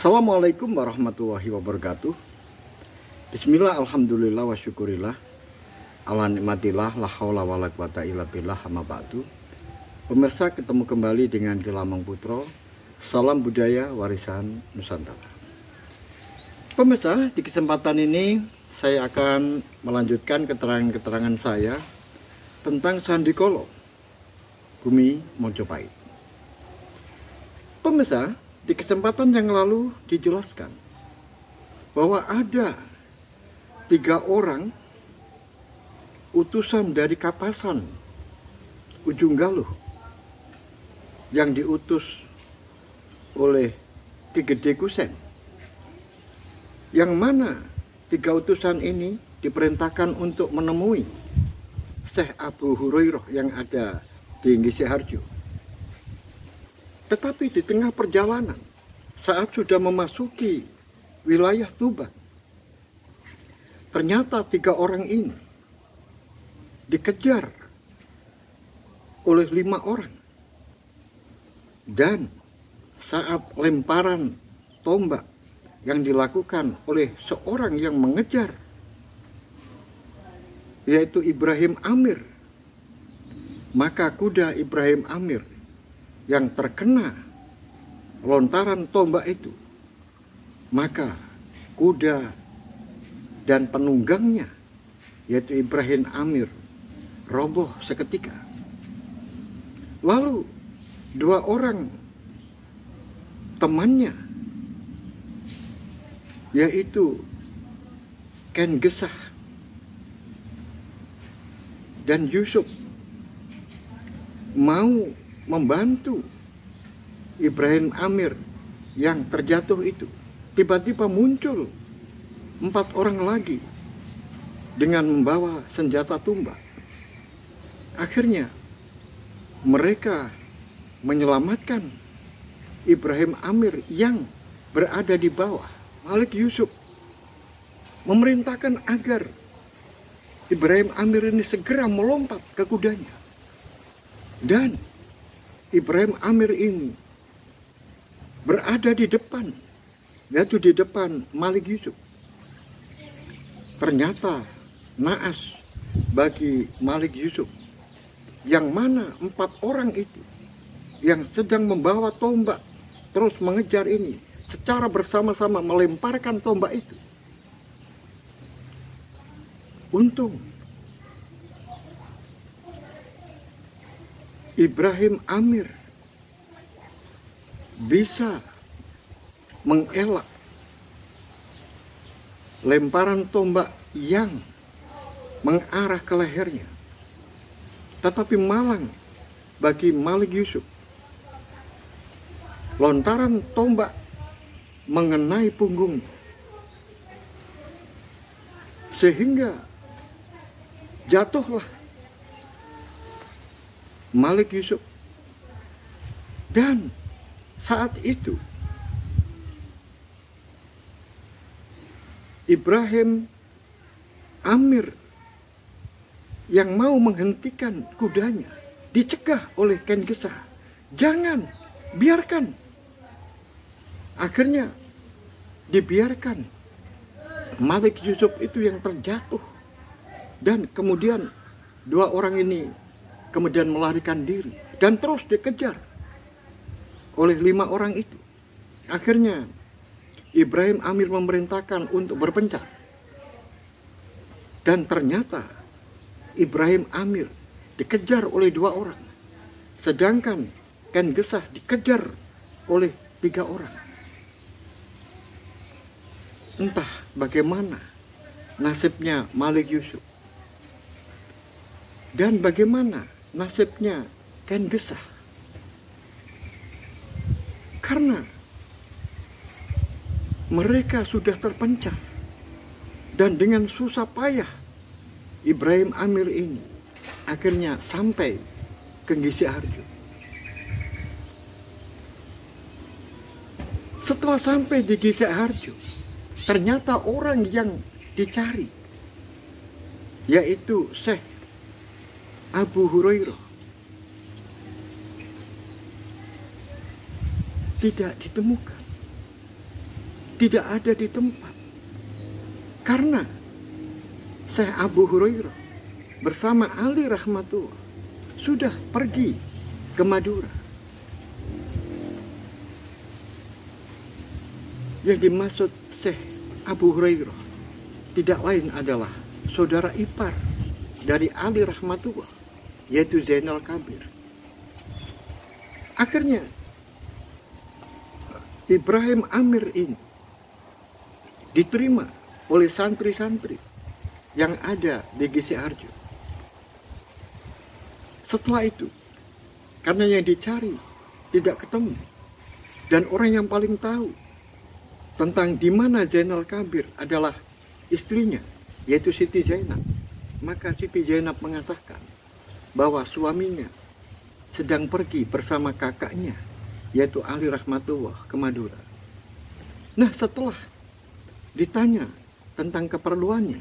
Assalamualaikum warahmatullahi wabarakatuh. Bismillah, alhamdulillah, wa syukurillah, ala nikmatillah, la haula wa la quwata illa billah, amma ba'du. Pemirsa, ketemu kembali dengan Gilamang Putro. Salam budaya warisan Nusantara. Pemirsa, di kesempatan ini saya akan melanjutkan keterangan-keterangan saya tentang Sandikolo Bumi Mojopahit. Pemirsa, di kesempatan yang lalu dijelaskan bahwa ada 3 orang utusan dari Kapasan Ujung Galuh yang diutus oleh Ki Gede Kusen, yang mana 3 utusan ini diperintahkan untuk menemui Syekh Abu Hurairah yang ada di Ngisi-Harjo. Tetapi di tengah perjalanan, saat sudah memasuki wilayah Tuban, ternyata 3 orang ini dikejar oleh 5 orang. Dan saat lemparan tombak yang dilakukan oleh seorang yang mengejar, yaitu Ibrahim Amir, maka kuda Ibrahim Amir yang terkena lontaran tombak itu, maka kuda dan penunggangnya, yaitu Ibrahim Amir, roboh seketika. Lalu 2 orang temannya, yaitu Ken Gesah dan Yusuf, mau membantu Ibrahim Amir yang terjatuh itu. Tiba-tiba muncul 4 orang lagi dengan membawa senjata tumbak. Akhirnya mereka menyelamatkan Ibrahim Amir yang berada di bawah. Malik Yusuf memerintahkan agar Ibrahim Amir ini segera melompat ke kudanya. Dan Ibrahim Amir ini berada di depan, yaitu di depan Malik Yusuf. Ternyata naas bagi Malik Yusuf, yang mana 4 orang itu yang sedang membawa tombak terus mengejar ini secara bersama-sama melemparkan tombak itu. Untung Ibrahim Amir bisa mengelak lemparan tombak yang mengarah ke lehernya. Tetapi malang bagi Malik Yusuf, lontaran tombak mengenai punggungnya, sehingga jatuhlah Malik Yusuf. Dan saat itu Ibrahim Amir yang mau menghentikan kudanya dicegah oleh Ken Gesah. Jangan, biarkan. Akhirnya dibiarkan Malik Yusuf itu yang terjatuh. Dan kemudian 2 orang ini kemudian melarikan diri dan terus dikejar oleh 5 orang itu. Akhirnya Ibrahim Amir memerintahkan untuk berpencar. Dan ternyata Ibrahim Amir dikejar oleh 2 orang, sedangkan Ken Gesah dikejar oleh 3 orang. Entah bagaimana nasibnya Malik Yusuf dan bagaimana nasibnya Ken Gesah. Karena mereka sudah terpencar, dan dengan susah payah Ibrahim Amir ini akhirnya sampai ke Ngisi-Harjo. Setelah sampai di Ngisi-Harjo, ternyata orang yang dicari, yaitu Syekh Abu Hurairah, tidak ditemukan. tidak ada di tempat. Karena Syekh Abu Hurairah bersama Ali rahmatullah sudah pergi ke Madura. Yang dimaksud Syekh Abu Hurairah tidak lain adalah saudara ipar dari Ali rahmatullah, yaitu Zainal Kabir. Akhirnya Ibrahim Amir ini diterima oleh santri-santri yang ada di GC Harjo. Setelah itu, karena yang dicari tidak ketemu, dan orang yang paling tahu tentang di mana Zainal Kabir adalah istrinya, yaitu Siti Zainab, maka Siti Zainab mengatakan bahwa suaminya sedang pergi bersama kakaknya, yaitu Ali rahmatullah, ke Madura. Nah, setelah ditanya tentang keperluannya,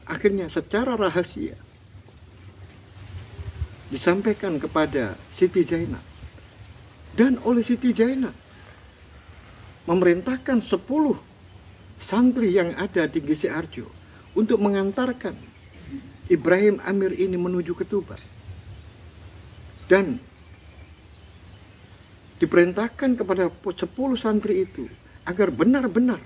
akhirnya secara rahasia disampaikan kepada Siti Zainab, dan oleh Siti Zainab memerintahkan 10 santri yang ada di GC Harjo untuk mengantarkan Ibrahim Amir ini menuju ke Tuban. Dan diperintahkan kepada 10 santri itu agar benar-benar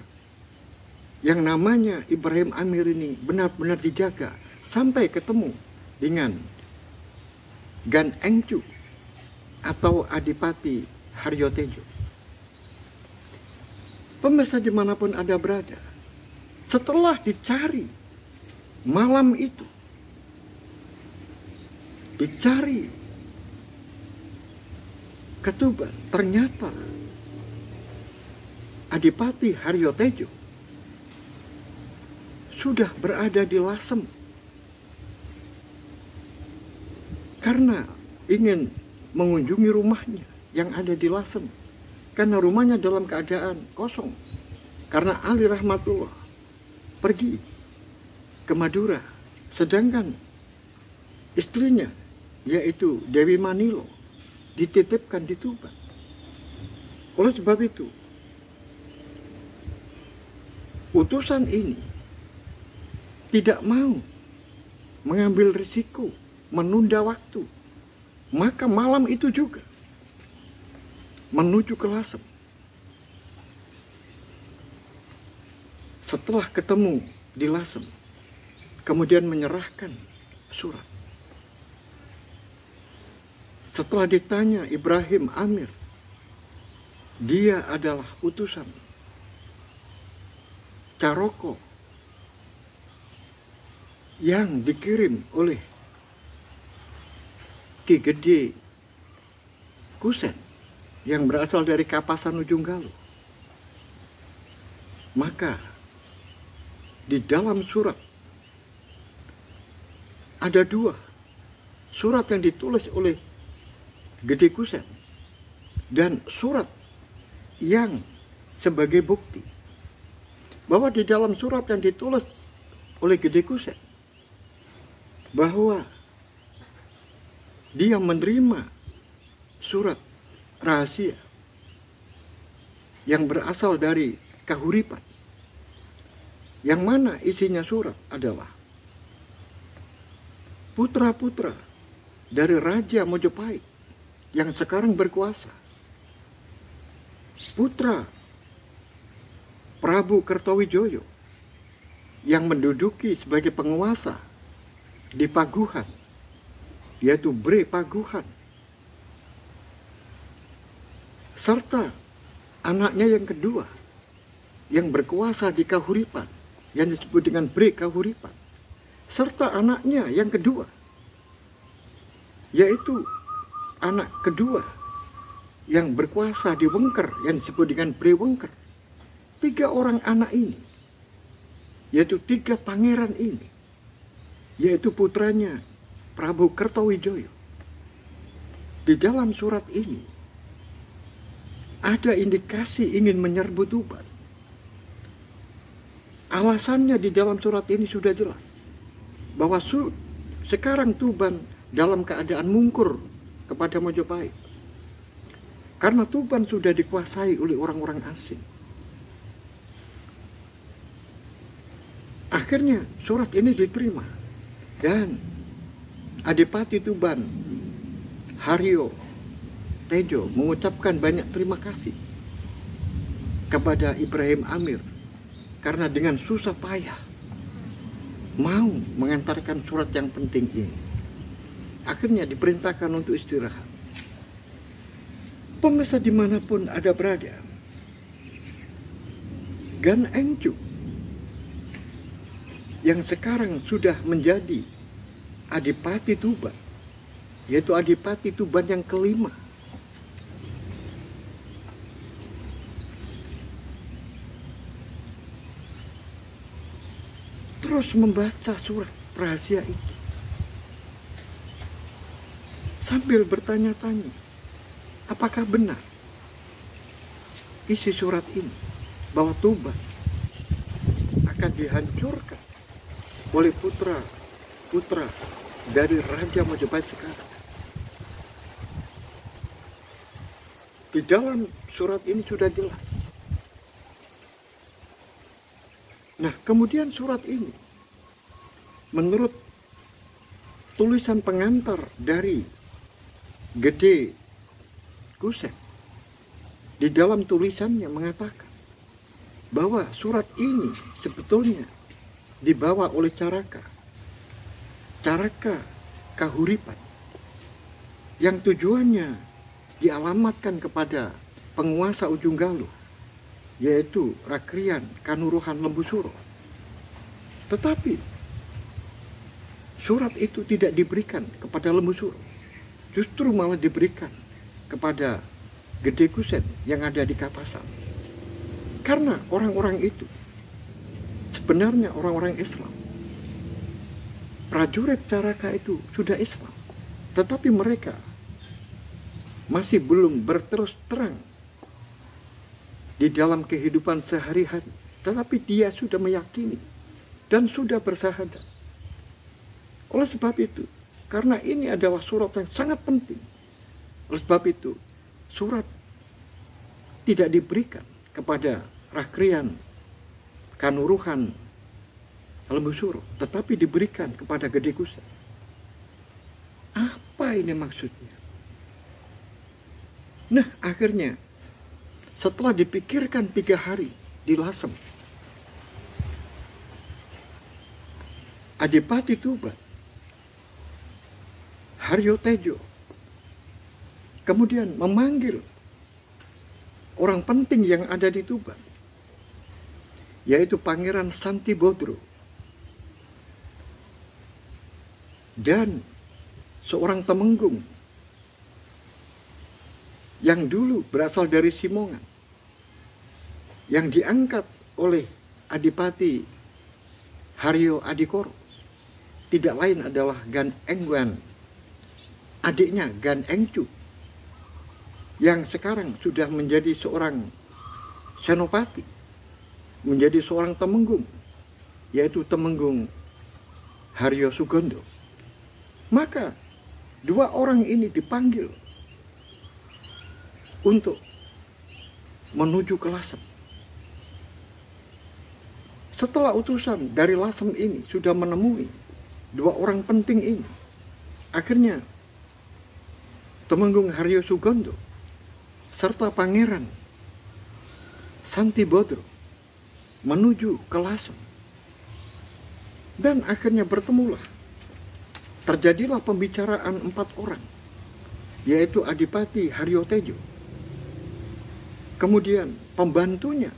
yang namanya Ibrahim Amir ini benar-benar dijaga sampai ketemu dengan Gan Engcu atau Adipati Haryo Tejo. Pemirsa dimanapun Anda berada, setelah dicari malam itu, dicari ke Tuban, ternyata Adipati Haryo Tejo sudah berada di Lasem karena ingin mengunjungi rumahnya yang ada di Lasem, karena rumahnya dalam keadaan kosong karena Ali rahmatullah pergi ke Madura, sedangkan istrinya yaitu Dewi Manilo dititipkan di Tuban. Oleh sebab itu, utusan ini tidak mau mengambil risiko, menunda waktu, maka malam itu juga menuju ke Lasem. Setelah ketemu di Lasem, kemudian menyerahkan surat. Setelah ditanya Ibrahim Amir, dia adalah utusan Caroko yang dikirim oleh Ki Gede Kusen yang berasal dari Kapasan Ujung Galuh. Maka di dalam surat ada 2 surat yang ditulis oleh Gede Kusen dan surat yang sebagai bukti bahwa di dalam surat yang ditulis oleh Gede Kusen bahwa dia menerima surat rahasia yang berasal dari Kahuripan, yang mana isinya surat adalah putra-putra dari Raja Mojopahit yang sekarang berkuasa, putra Prabu Kertawijoyo yang menduduki sebagai penguasa di Paguhan, yaitu Bre Paguhan, serta anaknya yang kedua yang berkuasa di Kahuripan yang disebut dengan Bre Kahuripan, serta anaknya yang kedua yaitu anak kedua yang berkuasa di Wengker yang disebut dengan Bre Wengker. 3 orang anak ini, yaitu 3 pangeran ini, yaitu putranya Prabu Kertawijoyo. Di dalam surat ini ada indikasi ingin menyerbu Tuban. Alasannya di dalam surat ini sudah jelas, bahwa sekarang Tuban dalam keadaan mungkur kepada Mojopahit, karena Tuban sudah dikuasai oleh orang-orang asing. Akhirnya surat ini diterima dan Adipati Tuban Haryo Tejo mengucapkan banyak terima kasih kepada Ibrahim Amir karena dengan susah payah mau mengantarkan surat yang penting ini. Akhirnya diperintahkan untuk istirahat. Pemirsa dimanapun ada berada, Gan Engcu yang sekarang sudah menjadi Adipati Tuban, yaitu Adipati Tuban yang kelima, terus membaca surat rahasia itu sambil bertanya-tanya, apakah benar isi surat ini bahwa Tuban akan dihancurkan oleh putra dari Raja Majapahit sekarang. Di dalam surat ini sudah jelas. Nah, kemudian surat ini menurut tulisan pengantar dari Gede Kusen, di dalam tulisannya mengatakan bahwa surat ini sebetulnya dibawa oleh Caraka Kahuripan, yang tujuannya dialamatkan kepada penguasa Ujung Galuh, yaitu Rakrian Kanuruhan Lembusuro. Tetapi surat itu tidak diberikan kepada Lembusuro, justru malah diberikan kepada Gede Kusen yang ada di Kapasan. Karena orang-orang itu sebenarnya orang-orang Islam. Prajurit Caraka itu sudah Islam, tetapi mereka masih belum berterus terang di dalam kehidupan sehari-hari. Tetapi dia sudah meyakini dan sudah bersahadat. Oleh sebab itu, karena ini adalah surat yang sangat penting, oleh sebab itu surat tidak diberikan kepada Rakrian Kanuruhan Lembusuro, tetapi diberikan kepada Gede Kusen. Apa ini maksudnya? Nah, akhirnya setelah dipikirkan 3 hari di Lasem, Adipati Tuban Haryo Tejo kemudian memanggil orang penting yang ada di Tuban, yaitu Pangeran Santibodro dan seorang temenggung yang dulu berasal dari Simongan, yang diangkat oleh Adipati Haryo Adikoro, tidak lain adalah Gan Engwan, adiknya Gan Engcu, yang sekarang sudah menjadi seorang senopati, menjadi seorang temenggung, yaitu Temenggung Haryo Sugondo. Maka 2 orang ini dipanggil untuk menuju ke Lasem. Setelah utusan dari Lasem ini sudah menemui 2 orang penting ini, akhirnya Temenggung Haryo Sugondo serta Pangeran Santibodro menuju ke Lasem. Dan akhirnya terjadilah pembicaraan 4 orang, yaitu Adipati Haryo Tejo, kemudian pembantunya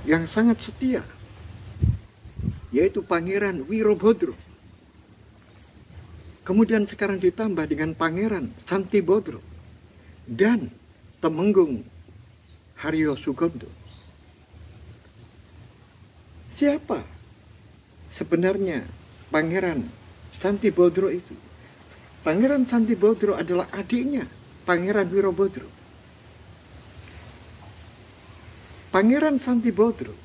yang sangat setia, yaitu Pangeran Wirobodro, kemudian sekarang ditambah dengan Pangeran Santibodro dan Temenggung Haryo Sugondo. Siapa sebenarnya Pangeran Santibodro itu? Pangeran Santibodro adalah adiknya Pangeran Wirobodro. Pangeran Santibodro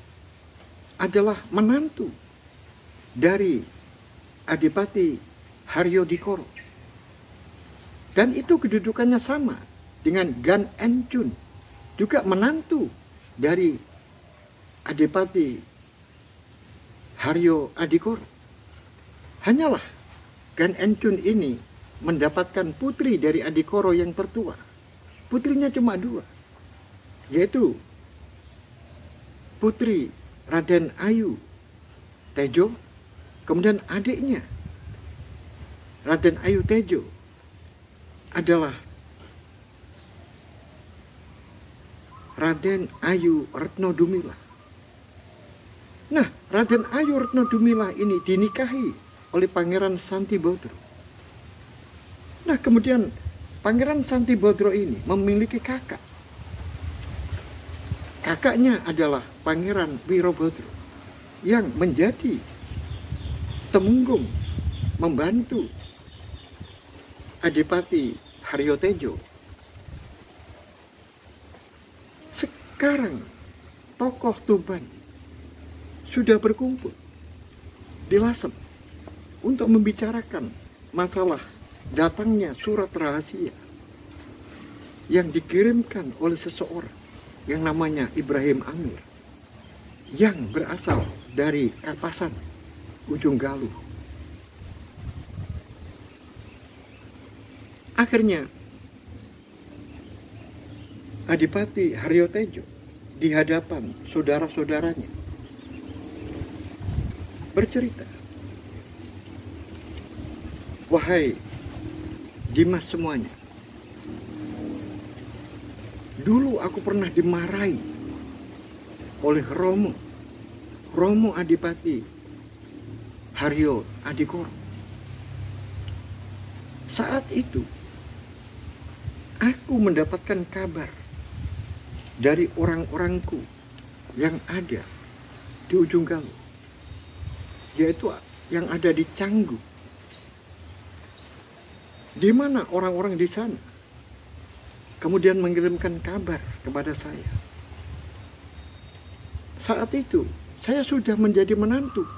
adalah menantu dari Adipati Haryo Dikoro. Dan itu kedudukannya sama dengan Gan Encun, juga menantu dari Adipati Haryo Adikoro. Hanyalah Gan Encun ini mendapatkan putri dari Adikoro yang tertua. Putrinya cuma 2, yaitu putri Raden Ayu Tejo, kemudian adiknya Raden Ayu Tejo adalah Raden Ayu Retno Dumila. Nah, Raden Ayu Retno Dumila ini dinikahi oleh Pangeran Santibodro. Nah, kemudian Pangeran Santibodro ini memiliki kakak. Kakaknya adalah Pangeran Wirobodro yang menjadi temunggung membantu Adipati Haryo Tejo. Sekarang tokoh Tuban sudah berkumpul di Lasem untuk membicarakan masalah datangnya surat rahasia yang dikirimkan oleh seseorang yang namanya Ibrahim Amir yang berasal dari Kapasan, Ujung Galuh. Akhirnya Adipati Haryo Tejo di hadapan saudara-saudaranya bercerita, "Wahai Dimas semuanya, dulu aku pernah dimarahi oleh Romo Adipati Haryo Adikoro. Saat itu aku mendapatkan kabar dari orang-orangku yang ada di Ujung Galuh, yaitu yang ada di Canggu, di mana orang-orang di sana kemudian mengirimkan kabar kepada saya. Saat itu saya sudah menjadi menantu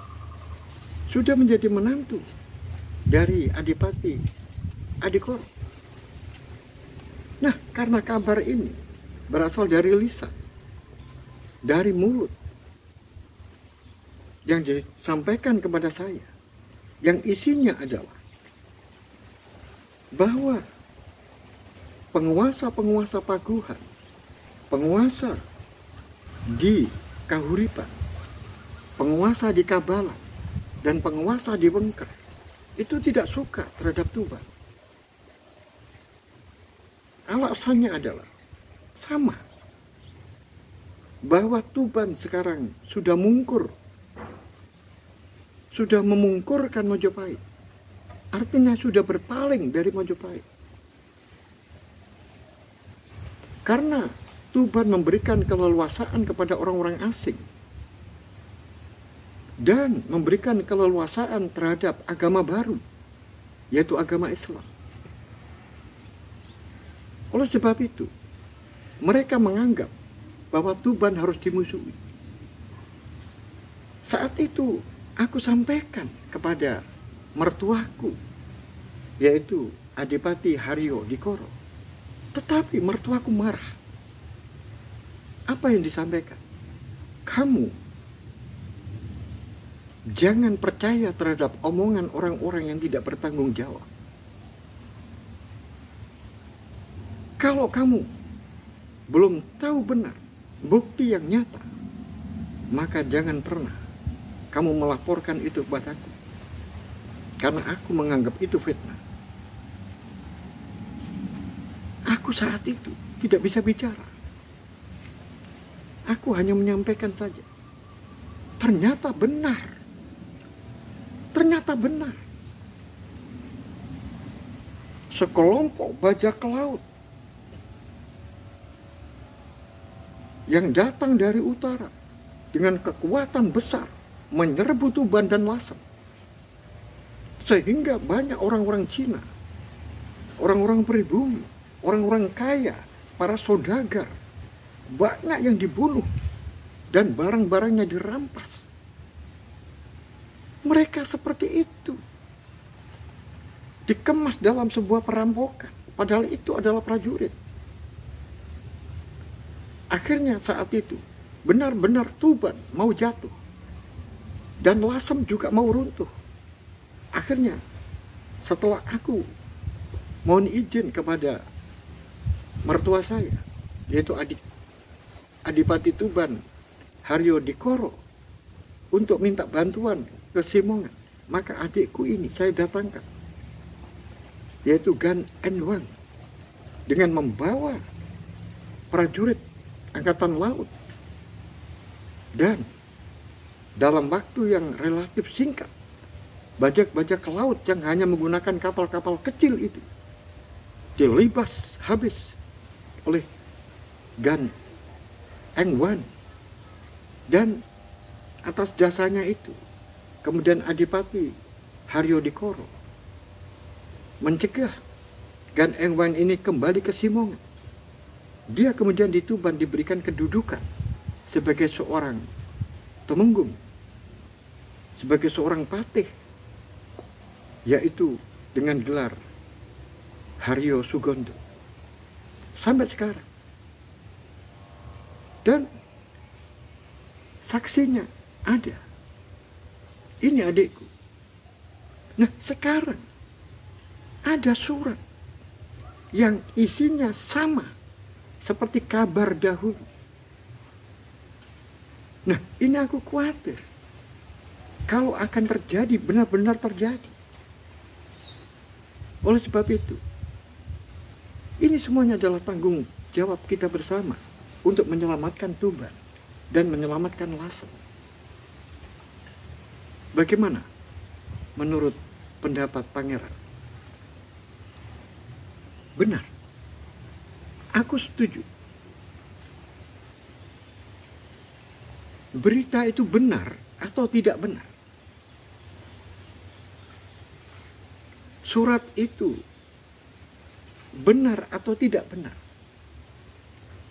dari Adipati Adikoro. Nah, karena kabar ini berasal dari lisan, dari mulut yang disampaikan kepada saya, yang isinya adalah bahwa penguasa-penguasa Paguhan, penguasa di Kahuripan, penguasa di Kabalan, dan penguasa di Wengker itu tidak suka terhadap Tuban. Alasannya adalah sama, bahwa Tuban sekarang sudah memungkurkan Majapahit. Artinya sudah berpaling dari Majapahit. Karena Tuban memberikan keleluasaan kepada orang-orang asing dan memberikan keleluasaan terhadap agama baru, yaitu agama Islam. Oleh sebab itu, mereka menganggap bahwa Tuban harus dimusuhi. Saat itu aku sampaikan kepada mertuaku, yaitu Adipati Haryo Adikoro. Tetapi mertuaku marah. Apa yang disampaikan? Kamu jangan percaya terhadap omongan orang-orang yang tidak bertanggung jawab. Kalau kamu belum tahu benar bukti yang nyata, maka jangan pernah kamu melaporkan itu kepadaku, karena aku menganggap itu fitnah. Aku saat itu tidak bisa bicara. Aku hanya menyampaikan saja. Ternyata benar. Ternyata benar. Sekelompok bajak laut yang datang dari utara dengan kekuatan besar menyerbu Tuban dan Lasem. Sehingga banyak orang-orang Cina, orang-orang pribumi, orang-orang kaya, para saudagar, banyak yang dibunuh dan barang-barangnya dirampas. Mereka seperti itu, dikemas dalam sebuah perampokan, padahal itu adalah prajurit. Akhirnya saat itu benar-benar Tuban mau jatuh. dan Lasem juga mau runtuh. Akhirnya setelah aku mohon izin kepada mertua saya, yaitu Adipati Tuban Haryo Dikoro, untuk minta bantuan ke Simongan, maka adikku ini saya datangkan, yaitu Gan Enwang, dengan membawa prajurit angkatan laut, dan dalam waktu yang relatif singkat, bajak-bajak laut yang hanya menggunakan kapal-kapal kecil itu dilibas habis oleh Gan Engwan. Dan atas jasanya itu kemudian Adipati Haryo Dikoro mencegah Gan Engwan ini kembali ke Simongan. Dia kemudian di Tuban diberikan kedudukan sebagai seorang temenggung, sebagai seorang patih, yaitu dengan gelar Haryo Sugondo sampai sekarang. Dan saksinya ada. Ini adikku. Nah, sekarang ada surat yang isinya sama seperti kabar dahulu. Nah, ini aku khawatir kalau akan terjadi, benar-benar terjadi. Oleh sebab itu, ini semuanya adalah tanggung jawab kita bersama untuk menyelamatkan Tuban dan menyelamatkan Lasem. Bagaimana menurut pendapat Pangeran? Benar. Aku setuju. Berita itu benar atau tidak benar? Surat itu benar atau tidak benar?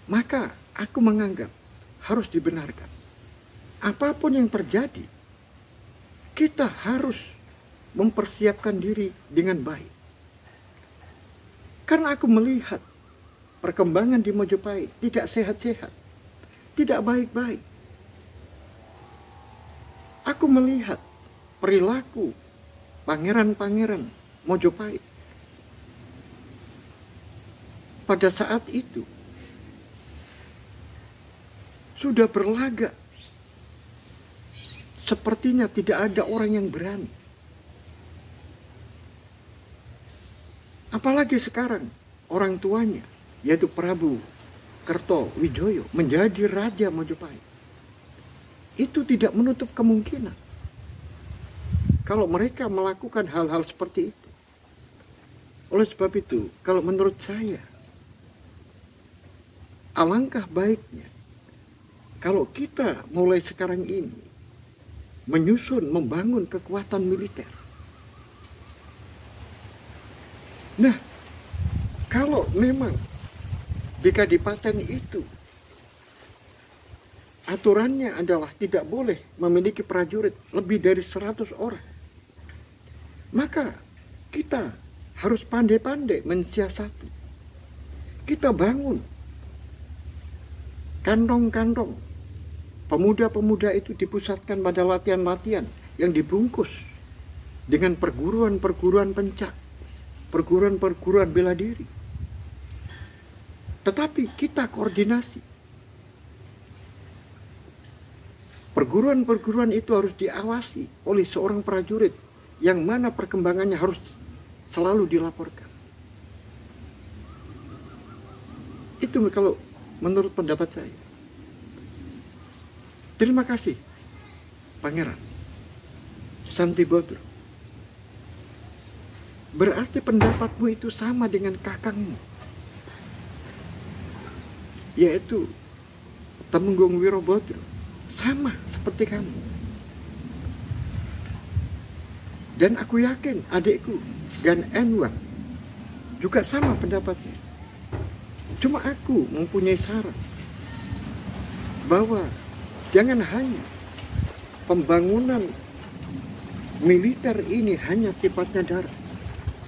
Maka aku menganggap harus dibenarkan. Apapun yang terjadi, kita harus mempersiapkan diri dengan baik. Karena aku melihat perkembangan di Mojopahit tidak sehat-sehat, tidak baik-baik. Aku melihat perilaku pangeran-pangeran Mojopahit pada saat itu sudah berlagak. Sepertinya tidak ada orang yang berani. Apalagi sekarang orang tuanya, yaitu Prabu Kertowijoyo, menjadi Raja Mojopahit. Itu tidak menutup kemungkinan kalau mereka melakukan hal-hal seperti itu. Oleh sebab itu, kalau menurut saya, alangkah baiknya kalau kita mulai sekarang ini menyusun, membangun kekuatan militer. Nah, kalau memang di Kadipaten itu aturannya adalah tidak boleh memiliki prajurit lebih dari 100 orang, maka kita harus pandai-pandai mensiasati. Kita bangun kantong-kantong pemuda-pemuda itu, dipusatkan pada latihan-latihan yang dibungkus dengan perguruan-perguruan pencak, perguruan-perguruan bela diri. Tetapi kita koordinasi. Perguruan-perguruan itu harus diawasi oleh seorang prajurit yang mana perkembangannya harus selalu dilaporkan. Itu kalau menurut pendapat saya. Terima kasih, Pangeran Santibodro. Berarti pendapatmu itu sama dengan kakangmu, yaitu Temenggung Wirobodro. Sama seperti kamu. Dan aku yakin adikku Gan Enwang juga sama pendapatnya. Cuma aku mempunyai saran bahwa jangan hanya pembangunan militer ini hanya sifatnya darat.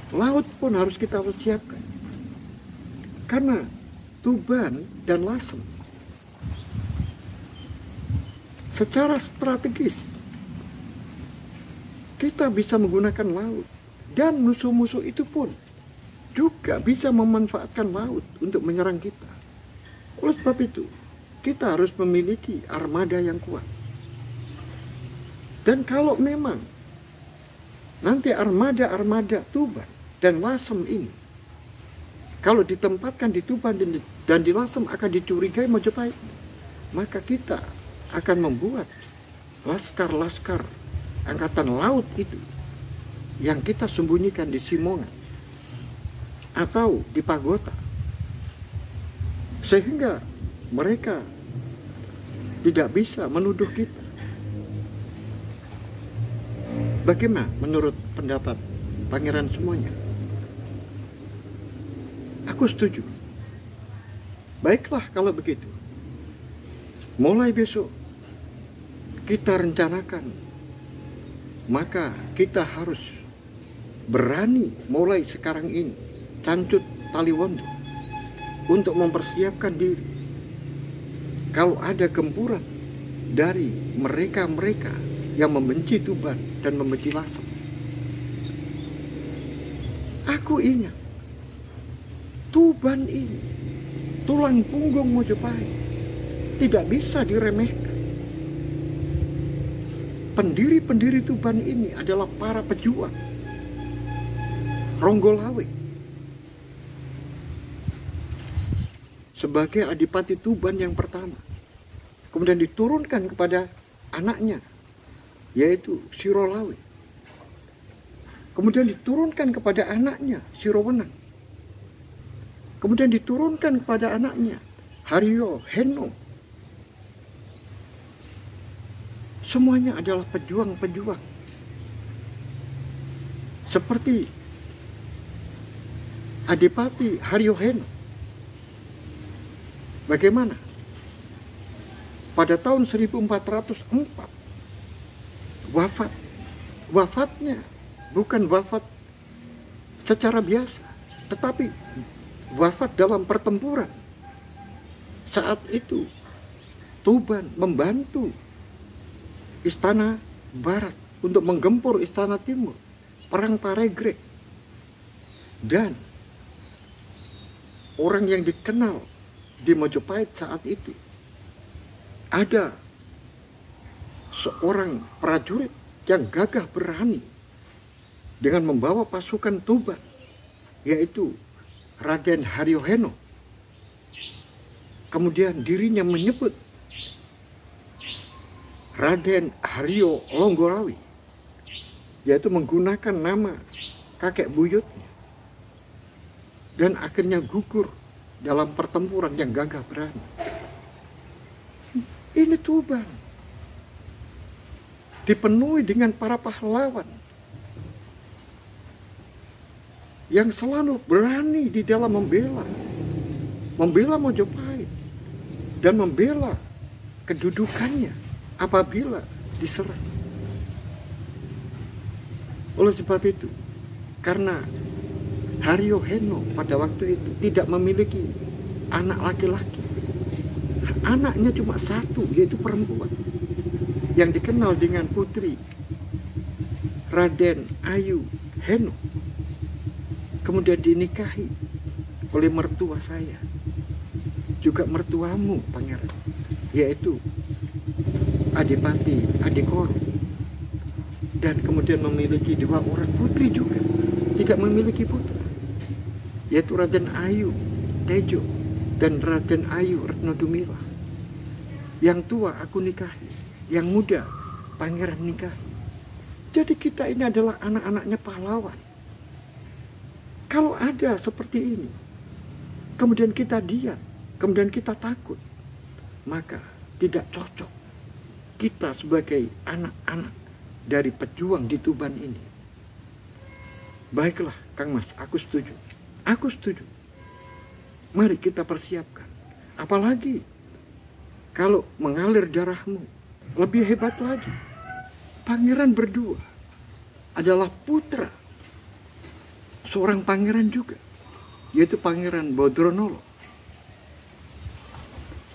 Laut pun harus kita siapkan. Karena Tuban dan Lasem secara strategis kita bisa menggunakan laut. Dan musuh-musuh itu pun juga bisa memanfaatkan laut untuk menyerang kita. Oleh sebab itu, kita harus memiliki armada yang kuat. Dan kalau memang nanti armada-armada Tuban dan Lasem ini, kalau ditempatkan di Tuban dan di Lasem akan dicurigai Majapahit, maka kita akan membuat laskar-laskar angkatan laut itu yang kita sembunyikan di Simongan atau di Pagota, sehingga mereka tidak bisa menuduh kita. Bagaimana menurut pendapat pangeran semuanya? Aku setuju. Baiklah kalau begitu. Mulai besok kita rencanakan, maka kita harus berani mulai sekarang ini Cancut Taliwondo untuk mempersiapkan diri. Kalau ada gempuran dari mereka-mereka yang membenci Tuban dan membenci Lasem. Aku ingat Tuban ini tulang punggung Majapahit, tidak bisa diremehkan. Pendiri-pendiri Tuban ini adalah para pejuang Ronggolawe. Sebagai Adipati Tuban yang pertama, kemudian diturunkan kepada anaknya, yaitu Sirolawe. Kemudian diturunkan kepada anaknya, Sirowenang. Kemudian diturunkan kepada anaknya, Haryo Heno. Semuanya adalah pejuang-pejuang. Seperti Adipati Haryo Heno. Bagaimana? Pada tahun 1404 wafatnya bukan wafat secara biasa, tetapi wafat dalam pertempuran. Saat itu Tuban membantu Istana Barat untuk menggempur Istana Timur, Perang Paregreg. Dan orang yang dikenal di Majapahit saat itu, ada seorang prajurit yang gagah berani dengan membawa pasukan Tuban, yaitu Raden Haryo Heno. Kemudian dirinya menyebut Raden Haryo Longgolawe, yaitu menggunakan nama kakek buyutnya, dan akhirnya gugur dalam pertempuran yang gagah berani. Ini Tuban dipenuhi dengan para pahlawan yang selalu berani di dalam membela Majapahit dan membela kedudukannya apabila diserang. Oleh sebab itu, karena Haryo Heno pada waktu itu tidak memiliki anak laki-laki, anaknya cuma satu, yaitu perempuan, yang dikenal dengan putri Raden Ayu Heno. Kemudian dinikahi oleh mertua saya, juga mertuamu pangeran, yaitu Adipati Adikoro. Dan kemudian memiliki dua orang putri juga, tidak memiliki putra, yaitu Raden Ayu Tejo dan Raden Ayu Retnodumila. Yang tua aku nikahi, yang muda pangeran nikahi. Jadi kita ini adalah anak-anaknya pahlawan. Kalau ada seperti ini, kemudian kita diam, kemudian kita takut, maka tidak cocok kita sebagai anak-anak dari pejuang di Tuban ini. Baiklah Kang Mas, aku setuju. Aku setuju. Mari kita persiapkan. Apalagi kalau mengalir darahmu, lebih hebat lagi. Pangeran berdua adalah putra seorang pangeran juga, yaitu Pangeran Bodronolo.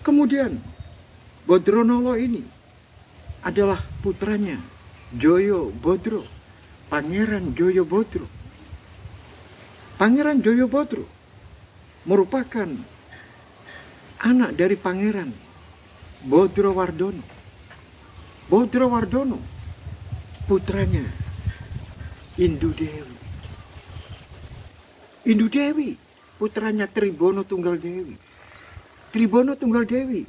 Kemudian Bodronolo ini adalah putranya Joyo Bodro Pangeran Joyobodro. Pangeran Joyobodro merupakan anak dari Pangeran Bodrowardono. Bodrowardono putranya Indu Dewi. Indu Dewi putranya Tribono Tunggal Dewi. Tribono Tunggal Dewi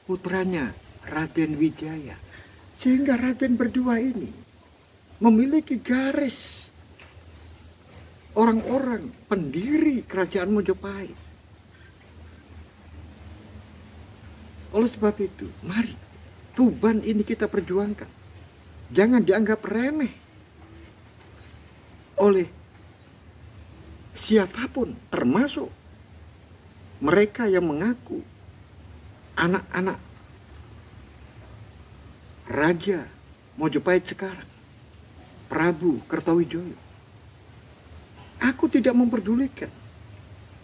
putranya Raden Wijaya. Sehingga Raden berdua ini memiliki garis orang-orang pendiri kerajaan Mojopahit. Oleh sebab itu, mari Tuban ini kita perjuangkan. Jangan dianggap remeh oleh siapapun, termasuk mereka yang mengaku anak-anak Raja Mojopahit sekarang, Prabu Kertawijoyo. Aku tidak memperdulikan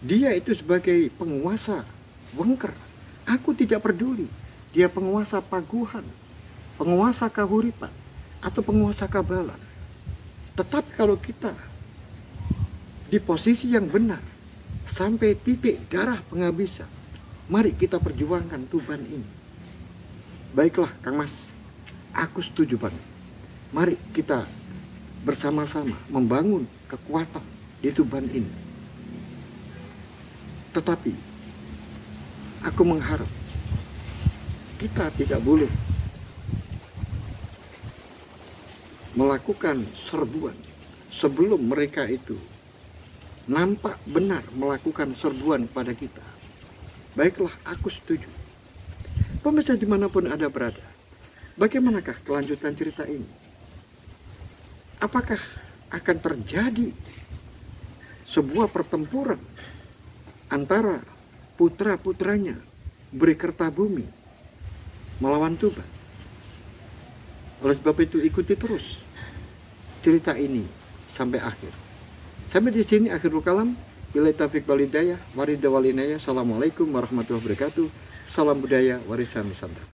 dia itu sebagai penguasa Wengker. Aku tidak peduli dia penguasa Paguhan, penguasa Kahuripan, atau penguasa Kabalan. Tetapi kalau kita di posisi yang benar sampai titik darah penghabisan, mari kita perjuangkan Tuban ini. Baiklah Kang Mas, aku setuju banget. Mari kita bersama-sama membangun kekuatan di Tuban ini. Tetapi aku mengharap kita tidak boleh melakukan serbuan sebelum mereka itu nampak benar melakukan serbuan pada kita. Baiklah, aku setuju. Pemirsa dimanapun Anda berada, bagaimanakah kelanjutan cerita ini? Apakah akan terjadi sebuah pertempuran antara putra-putranya Beri Kertabumi melawan Tuban? Oleh sebab itu, ikuti terus cerita ini sampai akhir. Sampai di sini akhirul kalam. Billahi taufiq wal hidayah, waridha wal inayah. Assalamualaikum warahmatullahi wabarakatuh. Salam budaya warisan Nusantara.